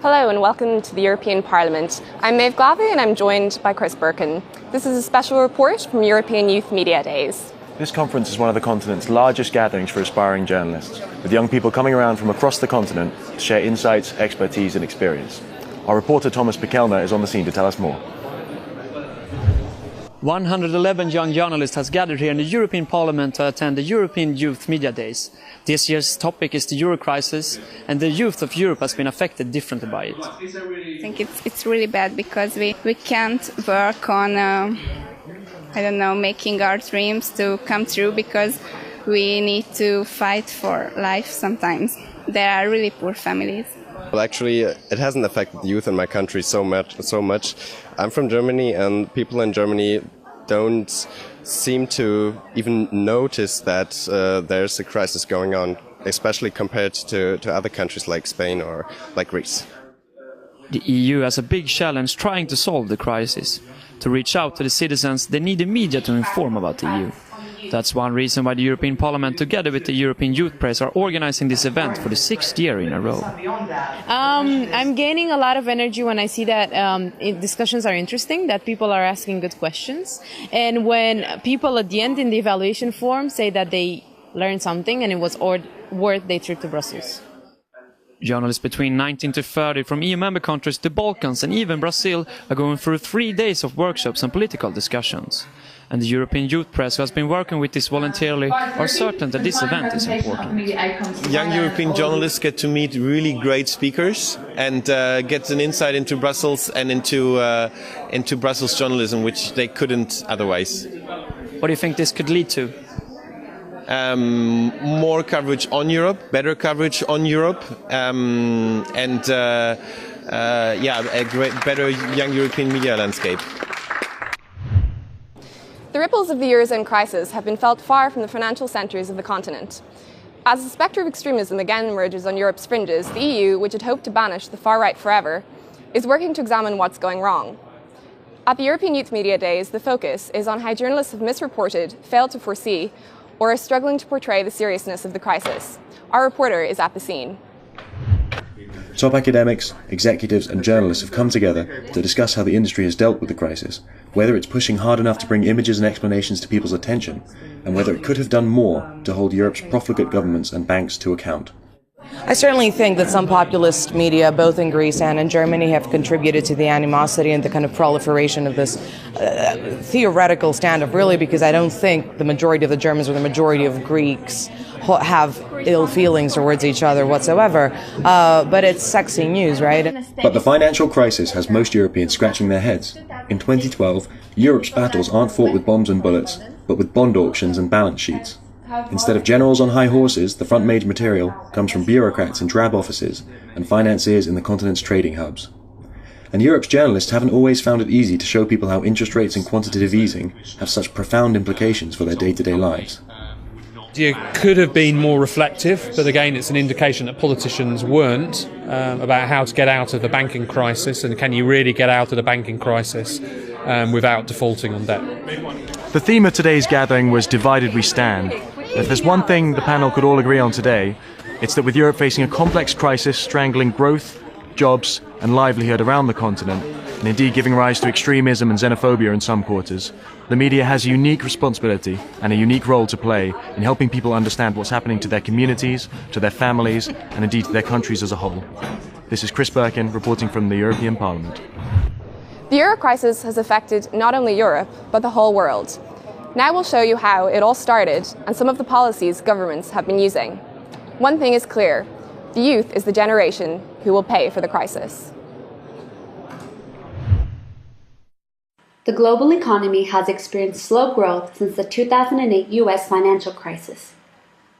Hello and welcome to the European Parliament. I'm Maeve Glavey and I'm joined by Chris Birkin. This is a special report from European Youth Media Days. This conference is one of the continent's largest gatherings for aspiring journalists, with young people coming around from across the continent to share insights, expertise and experience. Our reporter Thomas Pikelner is on the scene to tell us more. 111 young journalists has gathered here in the European Parliament to attend the European Youth Media Days. This year's topic is the Euro crisis, and the youth of Europe has been affected differently by it. I think it's really bad because we can't work on, making our dreams to come true because we need to fight for life sometimes. There are really poor families. Well, actually, it hasn't affected the youth in my country so much. I'm from Germany, and people in Germany don't seem to even notice that there's a crisis going on, especially compared to other countries like Spain or like Greece. The EU has a big challenge trying to solve the crisis. To reach out to the citizens, they need the media to inform about the EU. That's one reason why the European Parliament, together with the European Youth Press, are organizing this event for the 6th year in a row. I'm gaining a lot of energy when I see that discussions are interesting, that people are asking good questions. And when people at the end in the evaluation form say that they learned something and it was worth their trip to Brussels. Journalists between 19 to 30 from EU member countries, the Balkans and even Brazil are going through 3 days of workshops and political discussions. And the European Youth Press, who has been working with this voluntarily, are certain that this event is important. Young European journalists get to meet really great speakers and get an insight into Brussels and into Brussels journalism, which they couldn't otherwise. What do you think this could lead to? More coverage on Europe, better coverage on Europe, better young European media landscape. The ripples of the Eurozone crisis have been felt far from the financial centres of the continent. As the spectre of extremism again emerges on Europe's fringes, the EU, which had hoped to banish the far right forever, is working to examine what's going wrong. At the European Youth Media Days, the focus is on how journalists have misreported, failed to foresee, or are struggling to portray the seriousness of the crisis. Our reporter is at the scene. Top academics, executives and journalists have come together to discuss how the industry has dealt with the crisis, whether it's pushing hard enough to bring images and explanations to people's attention, and whether it could have done more to hold Europe's profligate governments and banks to account. I certainly think that some populist media, both in Greece and in Germany, have contributed to the animosity and the kind of proliferation of this theoretical stand-up, really, because I don't think the majority of the Germans or the majority of Greeks have ill feelings towards each other whatsoever. But it's sexy news, right? But the financial crisis has most Europeans scratching their heads. In 2012, Europe's battles aren't fought with bombs and bullets, but with bond auctions and balance sheets. Instead of generals on high horses, the front-page material comes from bureaucrats in drab offices and financiers in the continent's trading hubs. And Europe's journalists haven't always found it easy to show people how interest rates and quantitative easing have such profound implications for their day-to-day lives. You could have been more reflective, but again it's an indication that politicians weren't about how to get out of the banking crisis, and can you really get out of the banking crisis without defaulting on debt. The theme of today's gathering was Divided We Stand. If there's one thing the panel could all agree on today, it's that with Europe facing a complex crisis strangling growth, jobs and livelihood around the continent, and indeed giving rise to extremism and xenophobia in some quarters, the media has a unique responsibility and a unique role to play in helping people understand what's happening to their communities, to their families, and indeed to their countries as a whole. This is Chris Birkin reporting from the European Parliament. The euro crisis has affected not only Europe, but the whole world. Now we'll show you how it all started and some of the policies governments have been using. One thing is clear: the youth is the generation who will pay for the crisis. The global economy has experienced slow growth since the 2008 US financial crisis.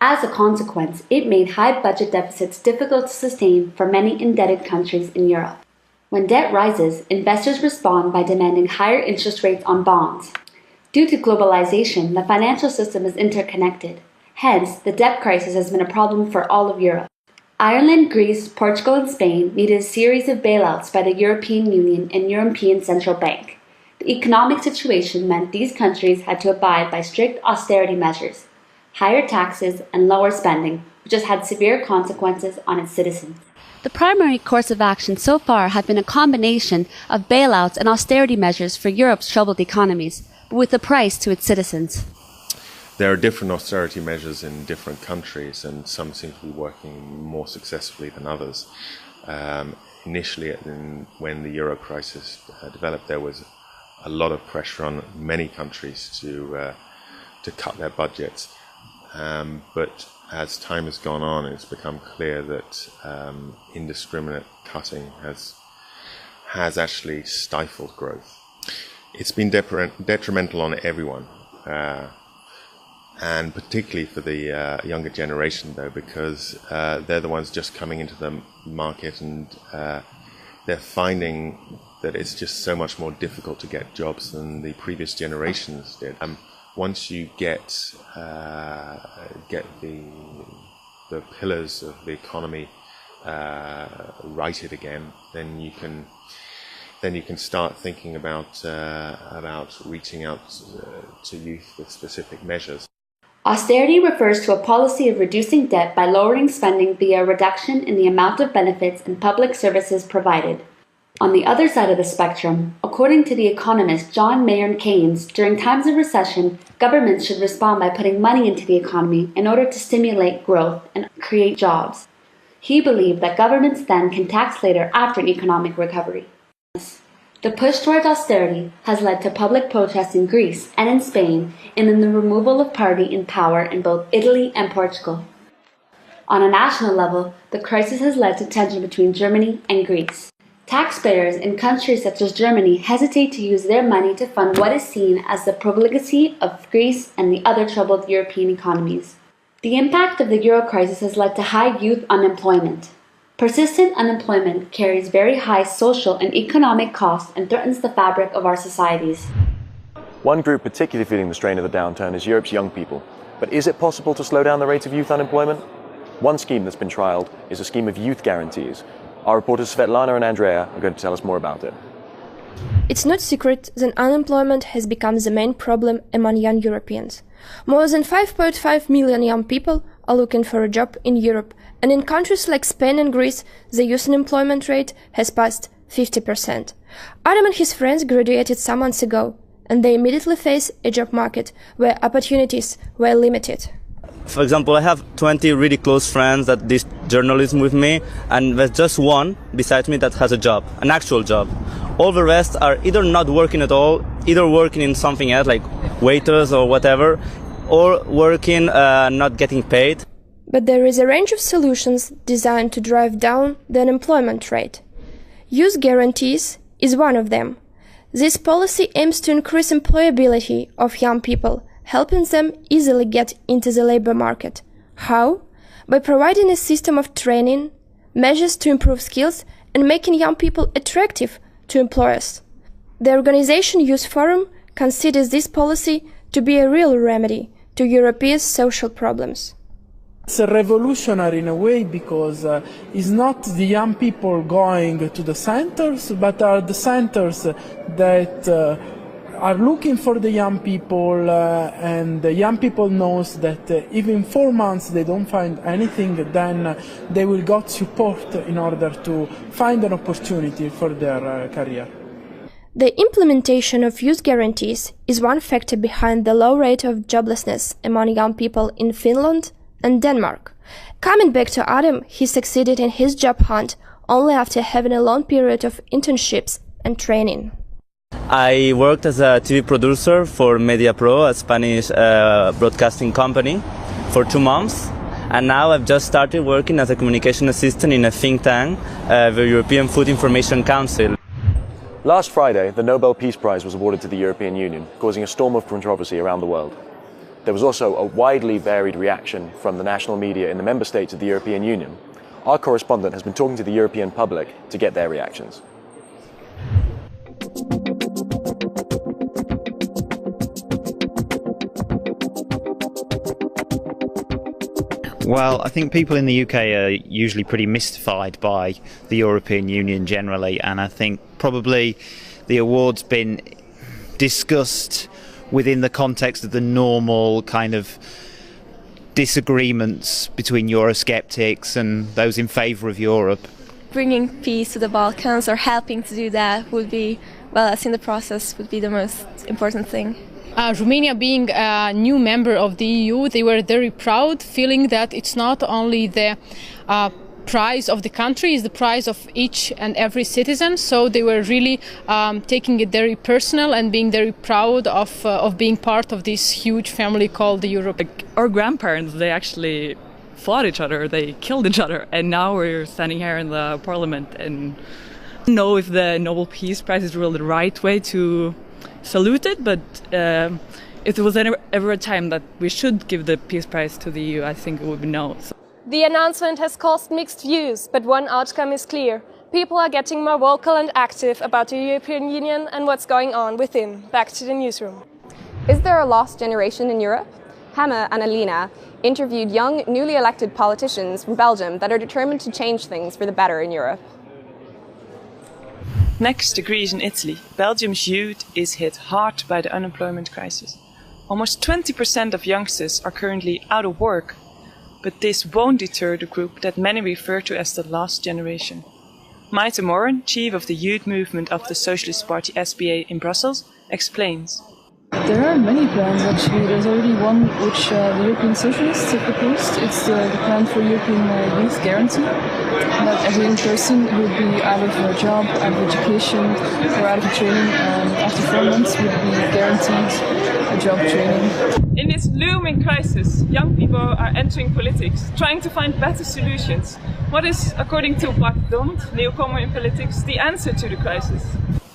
As a consequence, it made high budget deficits difficult to sustain for many indebted countries in Europe. When debt rises, investors respond by demanding higher interest rates on bonds. Due to globalization, the financial system is interconnected. Hence, the debt crisis has been a problem for all of Europe. Ireland, Greece, Portugal, and Spain needed a series of bailouts by the European Union and European Central Bank. The economic situation meant these countries had to abide by strict austerity measures, higher taxes, and lower spending, which has had severe consequences on its citizens. The primary course of action so far have been a combination of bailouts and austerity measures for Europe's troubled economies, but with a price to its citizens. There are different austerity measures in different countries, and some seem to be working more successfully than others. Initially, when the euro crisis developed, there was a lot of pressure on many countries to cut their budgets. But as time has gone on, it's become clear that indiscriminate cutting has actually stifled growth. It's been detrimental on everyone, and particularly for the younger generation, though, because they're the ones just coming into the market, and they're finding that it's just so much more difficult to get jobs than the previous generations did. Once you get the pillars of the economy righted again, then you can start thinking about reaching out to youth with specific measures. Austerity refers to a policy of reducing debt by lowering spending via a reduction in the amount of benefits and public services provided. On the other side of the spectrum, according to the economist John Maynard Keynes, during times of recession, governments should respond by putting money into the economy in order to stimulate growth and create jobs. He believed that governments then can tax later after an economic recovery. The push towards austerity has led to public protests in Greece and in Spain, and in the removal of party in power in both Italy and Portugal. On a national level, the crisis has led to tension between Germany and Greece. Taxpayers in countries such as Germany hesitate to use their money to fund what is seen as the profligacy of Greece and the other troubled European economies. The impact of the euro crisis has led to high youth unemployment. Persistent unemployment carries very high social and economic costs and threatens the fabric of our societies. One group particularly feeling the strain of the downturn is Europe's young people. But is it possible to slow down the rate of youth unemployment? One scheme that's been trialled is a scheme of youth guarantees. Our reporters Svetlana and Andrea are going to tell us more about it. It's not secret that unemployment has become the main problem among young Europeans. More than 5.5 million young people are looking for a job in Europe, and in countries like Spain and Greece, the youth unemployment rate has passed 50%. Adam and his friends graduated some months ago, and they immediately face a job market where opportunities were limited. For example, I have 20 really close friends that did journalism with me, and there's just one beside me that has a job, an actual job. All the rest are either not working at all, either working in something else like waiters or whatever, or working not getting paid. But there is a range of solutions designed to drive down the unemployment rate. Youth guarantees is one of them. This policy aims to increase employability of young people, helping them easily get into the labor market. How? By providing a system of training, measures to improve skills, and making young people attractive to employers. The organization Youth Forum considers this policy to be a real remedy to Europe's social problems. It's revolutionary in a way because it's not the young people going to the centers, but are the centers that are looking for the young people, and the young people knows that if in 4 months they don't find anything, then they will get support in order to find an opportunity for their career. The implementation of youth guarantees is one factor behind the low rate of joblessness among young people in Finland and Denmark. Coming back to Adam, he succeeded in his job hunt only after having a long period of internships and training. I worked as a TV producer for MediaPro, a Spanish broadcasting company, for 2 months. And now I've just started working as a communication assistant in a think tank, the European Food Information Council. Last Friday, the Nobel Peace Prize was awarded to the European Union, causing a storm of controversy around the world. There was also a widely varied reaction from the national media in the member states of the European Union. Our correspondent has been talking to the European public to get their reactions. Well, I think people in the UK are usually pretty mystified by the European Union generally, and I think probably the award's been discussed within the context of the normal kind of disagreements between Eurosceptics and those in favour of Europe. bringing peace to the Balkans or helping to do that would be, well, as in the process, would be the most important thing. Romania being a new member of the EU, they were very proud, feeling that it's not only the prize of the country, it's the prize of each and every citizen. So they were really taking it very personal and being very proud of being part of this huge family called the Europe. Our grandparents, they actually fought each other, they killed each other, and now we're standing here in the parliament and I don't know if the Nobel Peace Prize is really the right way to salute it, but if there was ever a time that we should give the Peace Prize to the EU, I think it would be no. The announcement has caused mixed views, but one outcome is clear. People are getting more vocal and active about the European Union and what's going on within. Back to the newsroom. Is there a lost generation in Europe? Hema and Alina interviewed young, newly elected politicians from Belgium that are determined to change things for the better in Europe. Next to Greece and Italy, Belgium's youth is hit hard by the unemployment crisis. Almost 20% of youngsters are currently out of work, but this won't deter the group that many refer to as the lost generation. Maite Moren, chief of the youth movement of the Socialist Party SPA in Brussels, explains. There are many plans actually. There's already one which the European Socialists have proposed. It's the plan for European Youth Guarantee. That every young person who would be out of a job, out of education, or out of training after 4 months would be guaranteed a job training. In this looming crisis, young people are entering politics, trying to find better solutions. What is, according to Bart Dont, newcomer in politics, the answer to the crisis?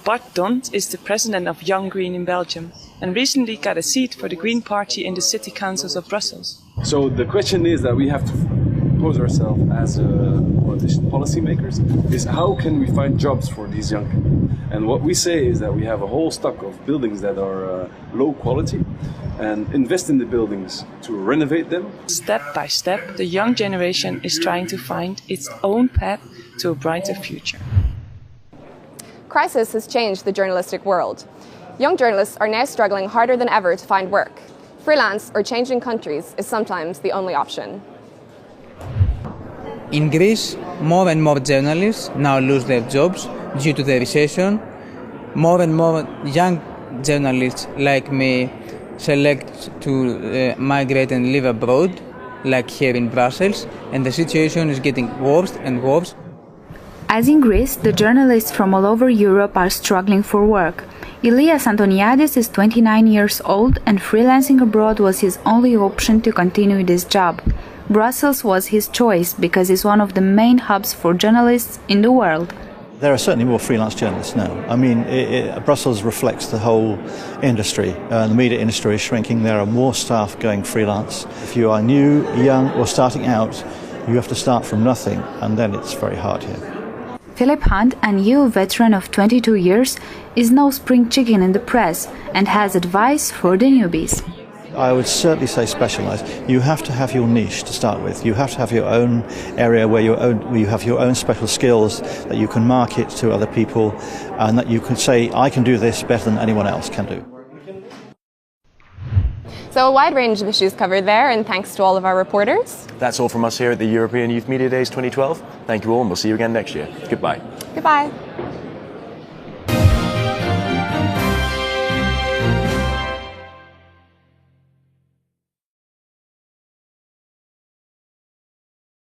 Bart Dont is the president of Young Green in Belgium and recently got a seat for the Green Party in the city councils of Brussels. So the question is that we have to pose ourselves as policymakers is how can we find jobs for these young people? And what we say is that we have a whole stock of buildings that are low quality and invest in the buildings to renovate them. Step by step, the young generation is trying to find its own path to a brighter future. Crisis has changed the journalistic world. Young journalists are now struggling harder than ever to find work. Freelance or changing countries is sometimes the only option. In Greece, more and more journalists now lose their jobs due to the recession. More and more young journalists like me select to migrate and live abroad, like here in Brussels, and the situation is getting worse and worse. As in Greece, the journalists from all over Europe are struggling for work. Ilias Antoniadis is 29 years old and freelancing abroad was his only option to continue this job. Brussels was his choice because it's one of the main hubs for journalists in the world. There are certainly more freelance journalists now. I mean, Brussels reflects the whole industry. The media industry is shrinking. There are more staff going freelance. If you are new, young or starting out, you have to start from nothing and then it's very hard here. Philip Hunt, a EU veteran of 22 years, is no spring chicken in the press and has advice for the newbies. I would certainly say specialise. You have to have your niche to start with. You have to have your own area where you have your own special skills that you can market to other people and that you can say, I can do this better than anyone else can do. So a wide range of issues covered there, and thanks to all of our reporters. That's all from us here at the European Youth Media Days 2012. Thank you all, and we'll see you again next year. Goodbye. Goodbye.